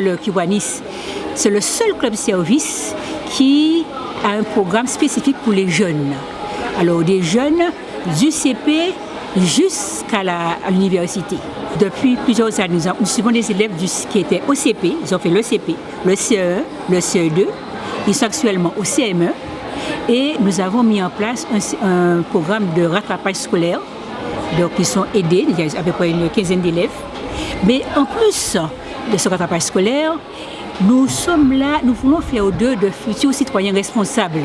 Le Kiwanis, c'est le seul club-service qui a un programme spécifique pour les jeunes. Alors, des jeunes du CP jusqu'à l'université. Depuis plusieurs années, nous suivons des élèves qui étaient au CP, ils ont fait le CP, le CE1, le CE2, ils sont actuellement au CM1 et nous avons mis en place un programme de rattrapage scolaire. Donc ils sont aidés, il y a à peu près une quinzaine d'élèves. Mais en plus de ce rattrapage scolaire, nous sommes là, nous voulons faire d'eux de futurs citoyens responsables.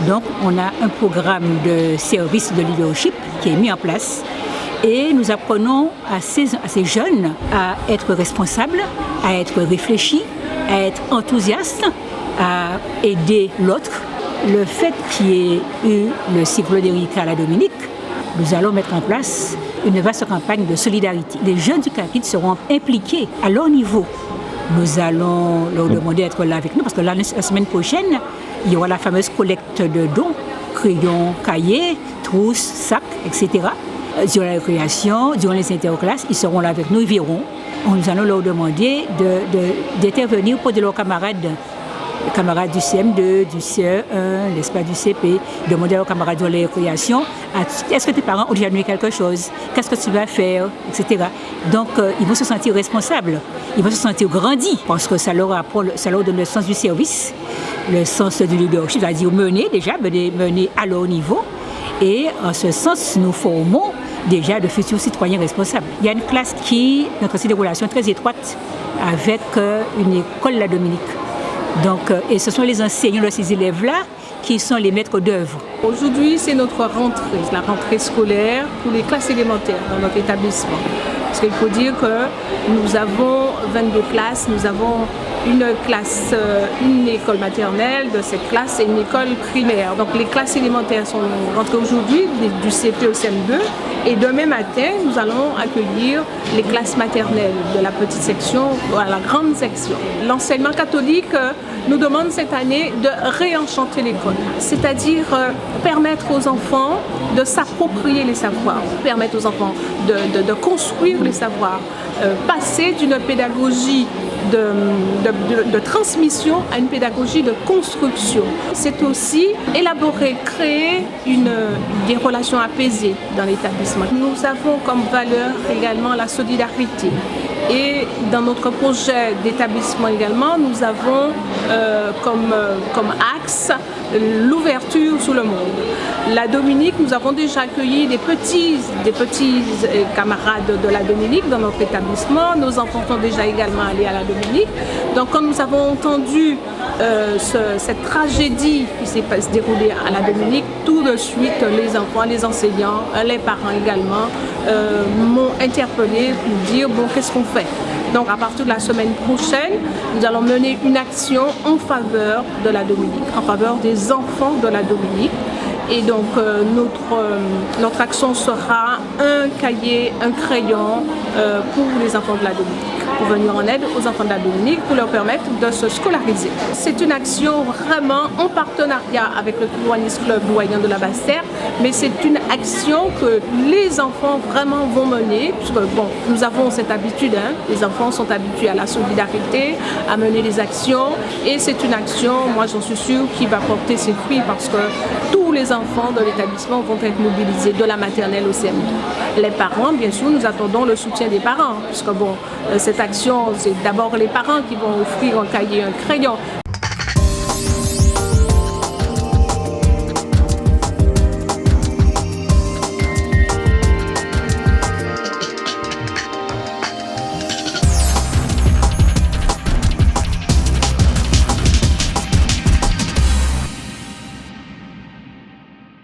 Donc on a un programme de service de leadership qui est mis en place et nous apprenons à ces jeunes à être responsables, à être réfléchis, à être enthousiastes, à aider l'autre. Le fait qu'il y ait eu le cycle d'Erika à la Dominique, nous allons mettre en place une vaste campagne de solidarité. Les jeunes du CAPIT seront impliqués à leur niveau. Nous allons leur demander d'être là avec nous parce que la semaine prochaine, il y aura la fameuse collecte de dons, crayons, cahiers, trousses, sacs, etc. Durant la récréation, durant les interclasses, ils seront là avec nous, ils verront. Nous allons leur demander d'intervenir pour de leurs camarades du CM2, du CE1, n'est-ce pas, du CP, demander à leurs camarades de la récréation, est-ce que tes parents ont déjà donné quelque chose, qu'est-ce que tu vas faire, etc. Donc, ils vont se sentir responsables, ils vont se sentir grandis, parce que ça leur donne le sens du service, le sens du leadership, c'est-à-dire mener à leur niveau. Et en ce sens, nous formons déjà de futurs citoyens responsables. Il y a une classe qui entretient des relations très étroites avec une école La Dominique. Donc, et ce sont les enseignants de ces élèves-là qui sont les maîtres d'œuvre. Aujourd'hui, c'est notre rentrée, la rentrée scolaire pour les classes élémentaires dans notre établissement. Parce qu'il faut dire que nous avons 22 classes, nous avons une école maternelle, de cette classe et une école primaire. Donc les classes élémentaires sont rentrées aujourd'hui du CP au CM2 et demain matin, nous allons accueillir les classes maternelles de la petite section à la grande section. L'enseignement catholique nous demande cette année de réenchanter l'école, c'est-à-dire permettre aux enfants de s'approprier les savoirs, permettre aux enfants de construire les savoirs, passer d'une pédagogie de transmission à une pédagogie de construction. C'est aussi élaborer, créer des relations apaisées dans l'établissement. Nous avons comme valeur également la solidarité. Et dans notre projet d'établissement également, nous avons comme axe l'ouverture sur le monde. La Dominique, nous avons déjà accueilli des petits camarades de la Dominique dans notre établissement. Nos enfants sont déjà également allés à la Dominique. Donc quand nous avons entendu cette tragédie qui s'est déroulée à la Dominique, tout de suite les enfants, les enseignants, les parents également m'ont interpellé pour dire bon, qu'est-ce qu'on fait? Donc à partir de la semaine prochaine, nous allons mener une action en faveur de la Dominique, en faveur des enfants de la Dominique. Et donc notre action sera un cahier, un crayon pour les enfants de la Dominique, pour venir en aide aux enfants de la Dominique, pour leur permettre de se scolariser. C'est une action vraiment en partenariat avec le Kiwanis Club doyen de la Basse-Terre, mais c'est une action que les enfants vraiment vont mener, puisque bon, nous avons cette habitude, les enfants sont habitués à la solidarité, à mener des actions, et c'est une action, moi j'en suis sûre, qui va porter ses fruits parce que tous les enfants de l'établissement vont être mobilisés de la maternelle au CM2. Les parents, bien sûr, nous attendons le soutien des parents, puisque bon, cette action, c'est d'abord les parents qui vont offrir un cahier, un crayon.